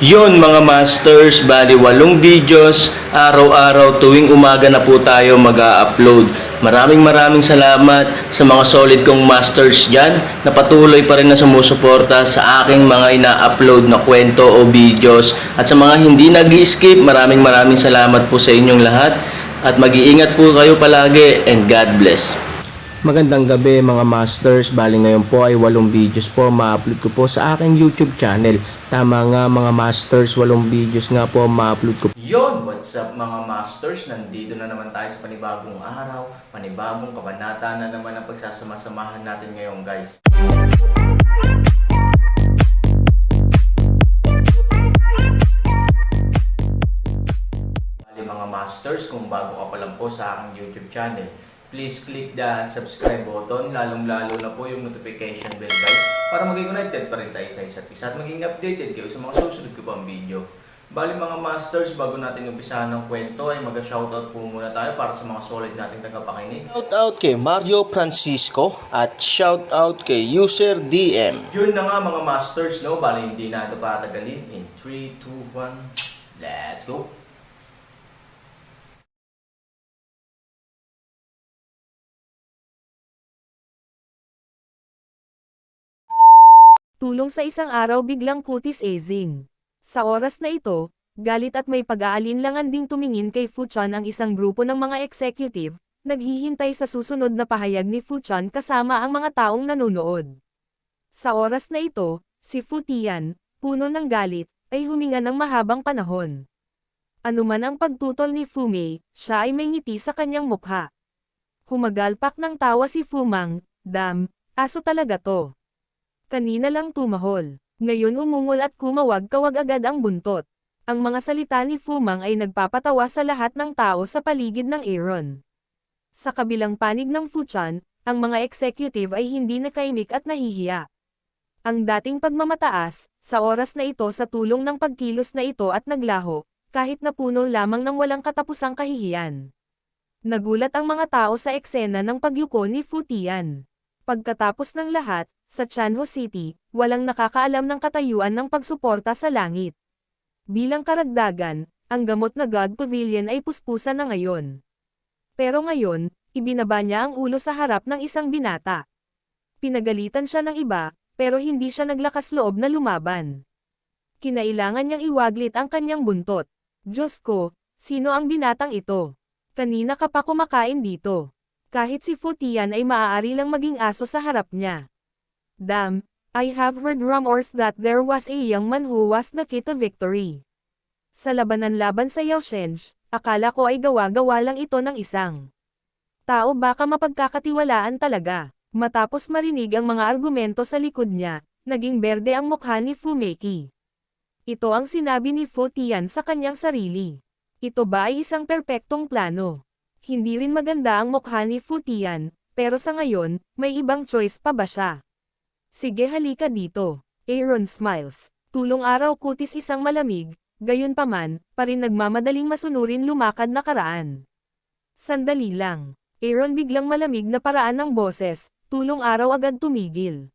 Yon mga masters, bali 8 videos, araw-araw tuwing umaga na po tayo mag-a-upload. Maraming salamat sa mga solid kong masters dyan na patuloy pa rin na sumusuporta sa aking mga ina-upload na kwento o videos. At sa mga hindi nag-skip, maraming salamat po sa inyong lahat. At mag-iingat po kayo palagi and God bless. Magandang gabi mga masters, bali ngayon po ay 8 videos po ma-upload ko po sa aking YouTube channel. Tama nga mga masters, 8 videos nga po ma-upload ko. Yon, what's up mga masters? Nandito na naman tayo sa panibagong araw, panibagong kabanata na naman ang pagsasama-samahan natin ngayon guys. Bali mga masters, kung bago ka pa lang po sa aking YouTube channel, please click the subscribe button, lalong-lalo na po yung notification bell guys, para maging connected pa rin tayo sa isa't isa at maging updated kayo sa mga susunod ko pang video. Bali mga masters, bago natin umpisahan ng kwento ay mag-shoutout po muna tayo para sa mga solid nating tagapakinig. Shoutout kay Mario Francisco at shoutout kay User DM. Yun na nga mga masters, no? Bali hindi na ito patagalin. In 3, 2, 1, let's go! Tulong sa isang araw biglang kutis Ezing. Sa oras na ito, galit at may pag-aalinlangan ding tumingin kay Fuchan ang isang grupo ng mga executive, naghihintay sa susunod na pahayag ni Fuchan kasama ang mga taong nanonood. Sa oras na ito, si Fu Tian, puno ng galit, ay huminga ng mahabang panahon. Anuman ang pagtutol ni Fu Mei, siya ay may ngiti sa kanyang mukha. Humagalpak ng tawa si Fu Mang, "Dam, aso talaga to. Kanina lang tumahol. Ngayon umungol at kumawag-kawag agad ang buntot." Ang mga salita ni Fu Mang ay nagpapatawa sa lahat ng tao sa paligid ng Aaron. Sa kabilang panig ng Fuchan, ang mga executive ay hindi nakaimik at nahihiya. Ang dating pagmamataas, sa oras na ito sa tulong ng pagkilos na ito at naglaho, kahit na puno lamang ng walang katapusang kahihiyan. Nagulat ang mga tao sa eksena ng pagyuko ni Fu Tian. Pagkatapos ng lahat, sa Chanho City, walang nakakaalam ng katayuan ng pagsuporta sa langit. Bilang karagdagan, ang gamot na God Pavilion ay puspusan na ngayon. Pero ngayon, ibinaba niya ang ulo sa harap ng isang binata. Pinagalitan siya ng iba, pero hindi siya naglakas loob na lumaban. Kinailangan niyang iwaglit ang kanyang buntot. "Diyos ko, sino ang binatang ito? Kanina ka pa kumakain dito." Kahit si Fu Tian ay maaari lang maging aso sa harap niya. "Damn, I have heard rumors that there was a young man who was the key to victory. Sa labanan laban sa Yao Shenge, akala ko ay gawa-gawa lang ito ng isang tao, baka mapagkakatiwalaan talaga." Matapos marinig ang mga argumento sa likod niya, naging berde ang mukha ni Fu Mei. Ito ang sinabi ni Fu Tian sa kanyang sarili. Ito ba ay isang perpektong plano? Hindi rin maganda ang mukha ni Fu Tian, pero sa ngayon, may ibang choice pa ba siya? "Sige, halika dito." Aaron smiles. Tulong araw kutis isang malamig, gayunpaman, pa rin nagmamadaling masunurin lumakad na karaan. "Sandali lang." Aaron biglang malamig na paraan ng boses, tulong araw agad tumigil.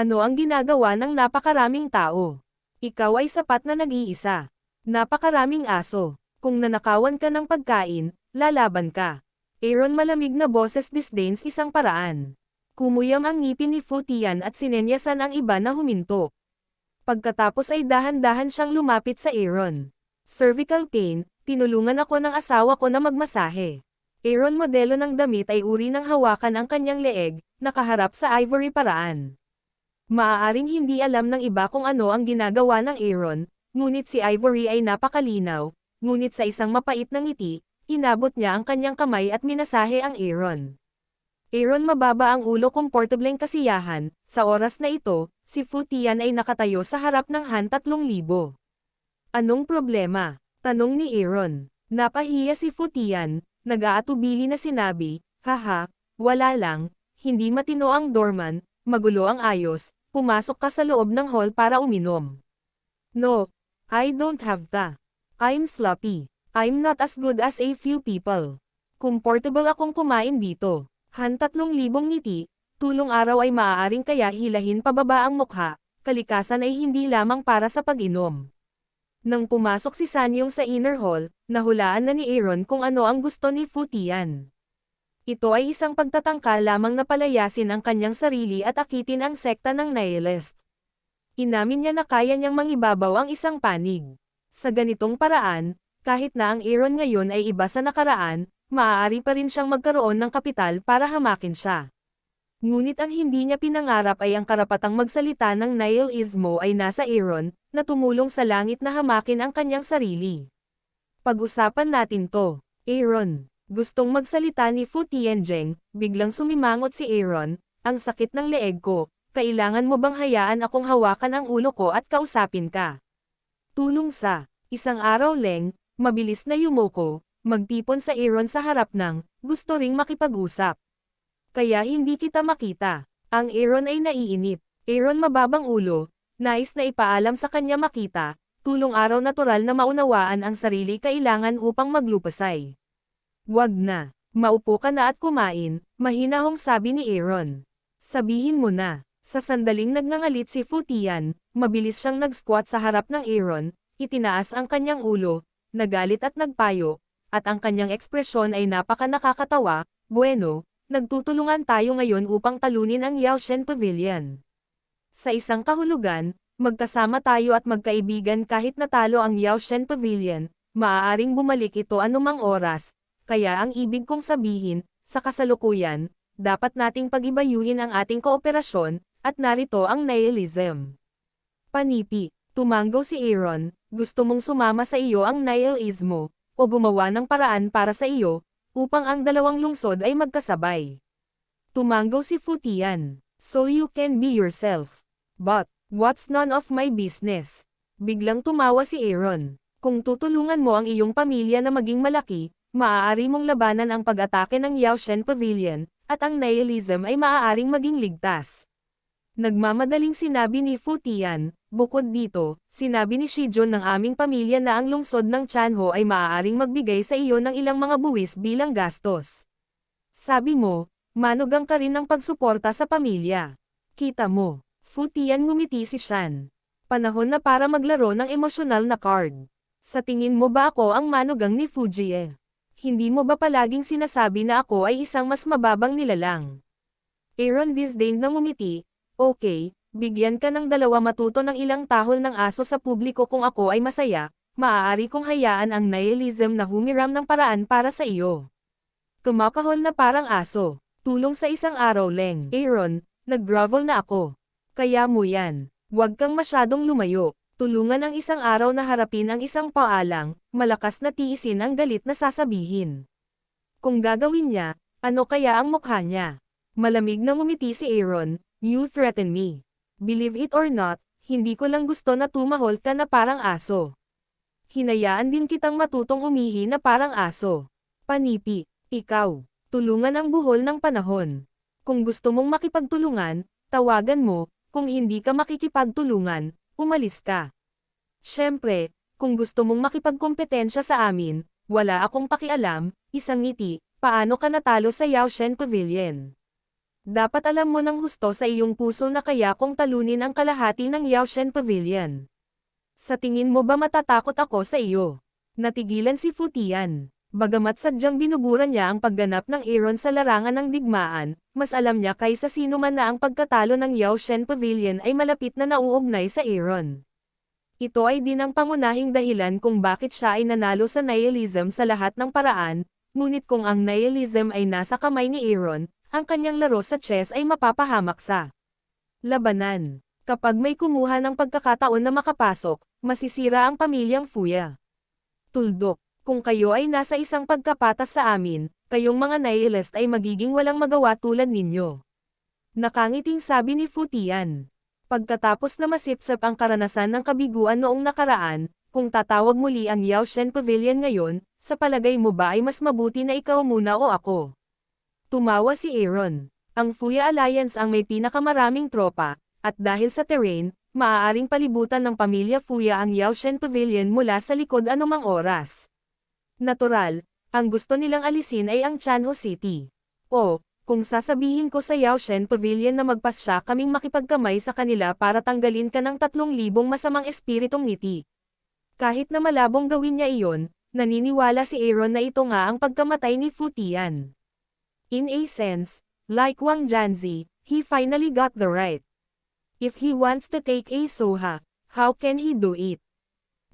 "Ano ang ginagawa ng napakaraming tao? Ikaw ay sapat na nag-iisa. Napakaraming aso. Kung nanakawan ka ng pagkain, lalaban ka." Aaron malamig na boses disdains isang paraan. Kumuyam ang ngipin ni Fu Tian at sinenyasan ang iba na huminto. Pagkatapos ay dahan-dahan siyang lumapit sa Aaron. "Cervical pain, tinulungan ako ng asawa ko na magmasahe." Aaron modelo ng damit ay uri ng hawakan ang kanyang leeg, nakaharap sa ivory paraan. Maaaring hindi alam ng iba kung ano ang ginagawa ng Aaron, ngunit si Ivory ay napakalinaw, ngunit sa isang mapait na ngiti, inabot niya ang kanyang kamay at minasahe ang Aaron. Aaron mababa ang ulo, komportableng kasiyahan. Sa oras na ito, si Fu Tian ay nakatayo sa harap ng Han 3,000. "Anong problema?" tanong ni Aaron. Napahiya si Fu Tian, nag-aatubili na sinabi, "Haha, wala lang, hindi matino ang doorman, magulo ang ayos, pumasok ka sa loob ng hall para uminom." "No, I don't have ta. I'm sloppy. I'm not as good as a few people. Comfortable akong kumain dito." Han 3,000 ngiti, tulong araw ay maaaring kaya hilahin pababa ang mukha, kalikasan ay hindi lamang para sa pag-inom. Nang pumasok si Sanyong sa inner hall, nahulaan na ni Aaron kung ano ang gusto ni Fu Tian. Ito ay isang pagtatangka lamang na palayasin ang kanyang sarili at akitin ang sekta ng Nihilist. Inamin niya na kaya niyang mangibabaw ang isang panig. Sa ganitong paraan, kahit na ang Aaron ngayon ay iba sa nakaraan, maaari pa rin siyang magkaroon ng kapital para hamakin siya. Ngunit ang hindi niya pinangarap ay ang karapatang magsalita ng nihilismo ay nasa Aaron, na tumulong sa langit na hamakin ang kanyang sarili. Pag-usapan natin to. Aaron. Gustong magsalita ni Fu Tianjeng, biglang sumimangot si Aaron, ang sakit ng leeg ko, kailangan mo bang hayaan akong hawakan ang ulo ko at kausapin ka? Tulong sa isang araw leng, mabilis na yumuko, magtipon sa Aaron sa harap ng, gusto ring makipag-usap. Kaya hindi kita makita. Ang Aaron ay naiinip. Aaron mababang ulo, nais na ipaalam sa kanya makita, tulong araw natural na maunawaan ang sarili kailangan upang maglupasay. Wag na. Maupo ka na at kumain, mahinahong sabi ni Aaron. Sabihin mo na. Sa sandaling nagngangalit si Fu Tian, mabilis siyang nag-squat sa harap ng Aaron, itinaas ang kanyang ulo, nagalit at nagpayo, at ang kanyang ekspresyon ay napaka nakakatawa, bueno, nagtutulungan tayo ngayon upang talunin ang Yaoshen Pavilion. Sa isang kahulugan, magkasama tayo at magkaibigan kahit natalo ang Yaoshen Pavilion, maaaring bumalik ito anumang oras. Kaya ang ibig kong sabihin, sa kasalukuyan, dapat nating pag-ibayuhin ang ating kooperasyon, at narito ang nihilism. Panipi, tumanggo si Aaron, gusto mong sumama sa iyo ang nihilismo, o gumawa ng paraan para sa iyo, upang ang dalawang lungsod ay magkasabay. Tumanggo si Fu Tian, so you can be yourself. But, what's none of my business? Biglang tumawa si Aaron, kung tutulungan mo ang iyong pamilya na maging malaki, maaari mong labanan ang pag-atake ng Yaoshen Pavilion, at ang nihilism ay maaaring maging ligtas. Nagmamadaling sinabi ni Fu Tian, bukod dito, sinabi ni Shijun ng aming pamilya na ang lungsod ng Chanho ay maaaring magbigay sa iyo ng ilang mga buwis bilang gastos. Sabi mo, manugang ka rin ng pagsuporta sa pamilya. Kita mo, Fu Tian ngumiti si Shan. Panahon na para maglaro ng emosyonal na card. Sa tingin mo ba ako ang manugang ni Fujie? Hindi mo ba palaging sinasabi na ako ay isang mas mababang nilalang? Aaron disdained na ngumiti, okay, bigyan ka ng dalawa matuto ng ilang tahol ng aso sa publiko kung ako ay masaya, maaari kong hayaan ang nihilism na humiram ng paraan para sa iyo. Kumakahol na parang aso, tulong sa isang araw leng. Aaron, nag-grovel na ako. Kaya mo yan, huwag kang masyadong lumayo. Tulungan ang isang araw na harapin ang isang paalang, malakas na tiisin ang galit na sasabihin. Kung gagawin niya, ano kaya ang mukha niya? Malamig na ngumiti si Aaron, you threaten me. Believe it or not, hindi ko lang gusto na tumahol ka na parang aso. Hinayaan din kitang matutong umihi na parang aso. Panipi, ikaw, tulungan ang buhol ng panahon. Kung gusto mong makipagtulungan, tawagan mo, kung hindi ka makikipagtulungan, umalis ka. Siyempre, kung gusto mong makipagkompetensya sa amin, wala akong pakialam, isang ngiti, paano ka natalo sa Yaoshen Pavilion? Dapat alam mo ng husto sa iyong puso na kaya kong talunin ang kalahati ng Yaoshen Pavilion. Sa tingin mo ba matatakot ako sa iyo? Natigilan si Fu Tian. Bagamat sadyang binubura niya ang pagganap ng Aaron sa larangan ng digmaan, mas alam niya kaysa sino man na ang pagkatalo ng Yaoshen Pavilion ay malapit na nauugnay sa Aaron. Ito ay din ang pangunahing dahilan kung bakit siya ay nanalo sa nihilism sa lahat ng paraan, ngunit kung ang nihilism ay nasa kamay ni Aaron, ang kanyang laro sa chess ay mapapahamak sa labanan. Kapag may kumuha ng pagkakataon na makapasok, masisira ang pamilyang Fuya. Tuldok. Kung kayo ay nasa isang pagkapatas sa amin, kayong mga nihilist ay magiging walang magawa tulad ninyo. Nakangiting sabi ni Fu Tian. Pagkatapos na masipsap ang karanasan ng kabiguan noong nakaraan, kung tatawag muli ang Yaoshen Pavilion ngayon, sa palagay mo ba ay mas mabuti na ikaw muna o ako? Tumawa si Aaron. Ang Fuya Alliance ang may pinakamaraming tropa, at dahil sa terrain, maaaring palibutan ng pamilya Fuya ang Yaoshen Pavilion mula sa likod anumang oras. Natural, ang gusto nilang alisin ay ang Chanho City. O, kung sasabihin ko sa Yaoshen Pavilion na magpasya kaming makipagkamay sa kanila para tanggalin ka ng 3,000 masamang espiritong ngiti. Kahit na malabong gawin niya iyon, naniniwala si Aaron na ito nga ang pagkamatay ni Fu Tian. In a sense, like Wang Janzi, he finally got the right. If he wants to take a Soha, how can he do it?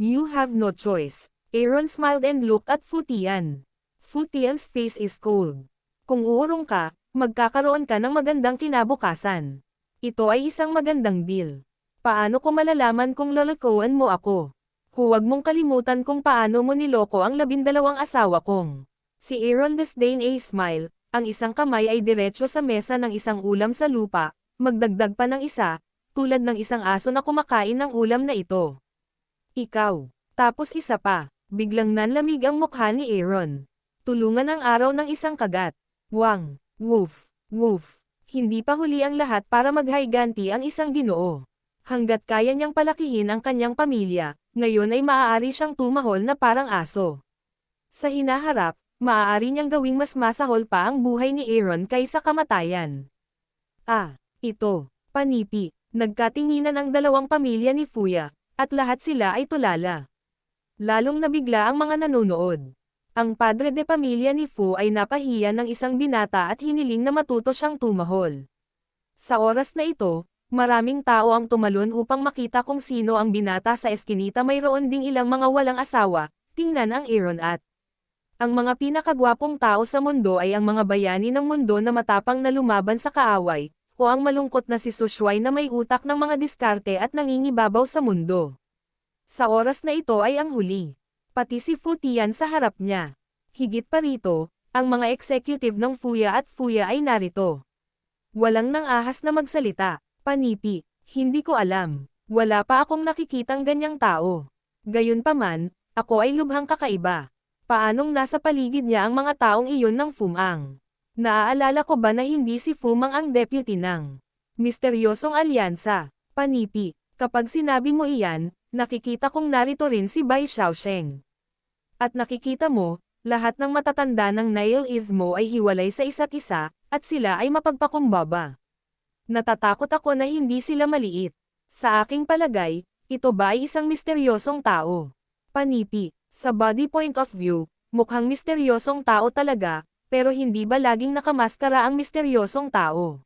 You have no choice. Aaron smiled and looked at Fu Tian. Fu Tian's face is cold. Kung uurong ka, magkakaroon ka ng magandang kinabukasan. Ito ay isang magandang deal. Paano ko malalaman kung lolokohan mo ako? Huwag mong kalimutan kung paano mo niloko ang 12 asawa kong. Si Aaron disdain a smile, ang isang kamay ay diretso sa mesa ng isang ulam sa lupa, magdagdag pa ng isa, tulad ng isang aso na kumakain ng ulam na ito. Ikaw. Tapos isa pa, biglang nanlamig ang mukha ni Aaron. Tulungan ang araw ng isang kagat. Wang, woof, woof. Hindi pa huli ang lahat para maghayganti ang isang ginoo. Hanggat kaya niyang palakihin ang kanyang pamilya, ngayon ay maaari siyang tumahol na parang aso. Sa hinaharap, maaari niyang gawing mas masahol pa ang buhay ni Aaron kaysa kamatayan. Ito, panipi. Nagkatinginan ang dalawang pamilya ni Fuya, at lahat sila ay tulala. Lalong nabigla ang mga nanonood. Ang padre de pamilya ni Fu ay napahiya ng isang binata at hiniling na matuto siyang tumahol. Sa oras na ito, maraming tao ang tumalon upang makita kung sino ang binata sa eskinita. Mayroon ding ilang mga walang asawa, tingnan ang Aaron at ang mga pinakagwapong tao sa mundo ay ang mga bayani ng mundo na matapang na lumaban sa kaaway, o ang malungkot na si Sushuai na may utak ng mga diskarte at nangingibabaw sa mundo. Sa oras na ito ay ang huli. Pati si Fu Tian sa harap niya. Higit pa rito, ang mga executive ng Fuya at Fuya ay narito. Walang nang ahas na magsalita. Panipi, hindi ko alam. Wala pa akong nakikitang ganyang tao. Gayunpaman, ako ay lubhang kakaiba. Paanong nasa paligid niya ang mga taong iyon ng Fumang? Naaalala ko ba na hindi si Fumang ang deputy ng misteryosong alyansa? Panipi, kapag sinabi mo iyan, nakikita kong narito rin si Bai Xiaosheng. At nakikita mo, lahat ng matatanda ng nihilismo ay hiwalay sa isa't isa, at sila ay mapagpakumbaba. Natatakot ako na hindi sila maliit. Sa aking palagay, ito ba ay isang misteryosong tao? Panipi, sa body point of view, mukhang misteryosong tao talaga, pero hindi ba laging nakamaskara ang misteryosong tao?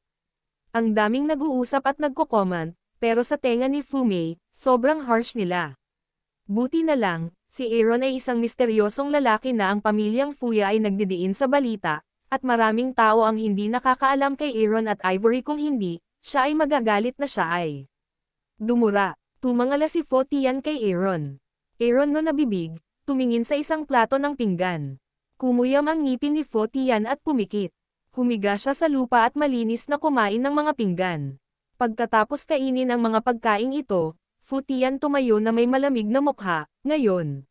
Ang daming nag-uusap at nagko-comment, pero sa tenga ni Fu Mei, sobrang harsh nila. Buti na lang, si Aaron ay isang misteryosong lalaki na ang pamilyang Fuya ay nagdidiin sa balita, at maraming tao ang hindi nakakaalam kay Aaron at Ivory. Kung hindi, siya ay magagalit na siya ay dumura. Tumangala si Fu Tian kay Aaron. Aaron no nabibig, tumingin sa isang plato ng pinggan. Kumuyam ang ngipin ni Fu Tian at pumikit. Humiga siya sa lupa at malinis na kumain ng mga pinggan. Pagkatapos kainin ang mga pagkain ito, Fu Tian tumayo na may malamig na mukha. Ngayon,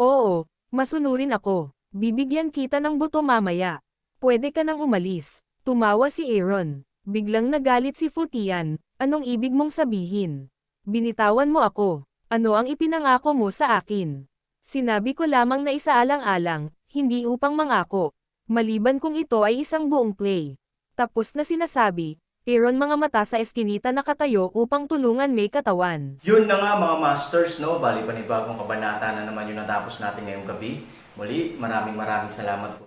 oo, masunurin ako. Bibigyan kita ng buto mamaya. Pwede ka nang umalis. Tumawa si Aaron. Biglang nagalit si Fu Tian. Anong ibig mong sabihin? Binitawan mo ako. Ano ang ipinangako mo sa akin? Sinabi ko lamang na isaalang-alang, hindi upang mangako. Maliban kung ito ay isang buong play. Tapos na sinasabi, Aaron mga mata sa eskinita nakatayo upang tulungan may katawan. Yun na nga mga masters, no? Bali panibagong kabanata na naman yung natapos natin ngayong gabi. Muli, maraming salamat po.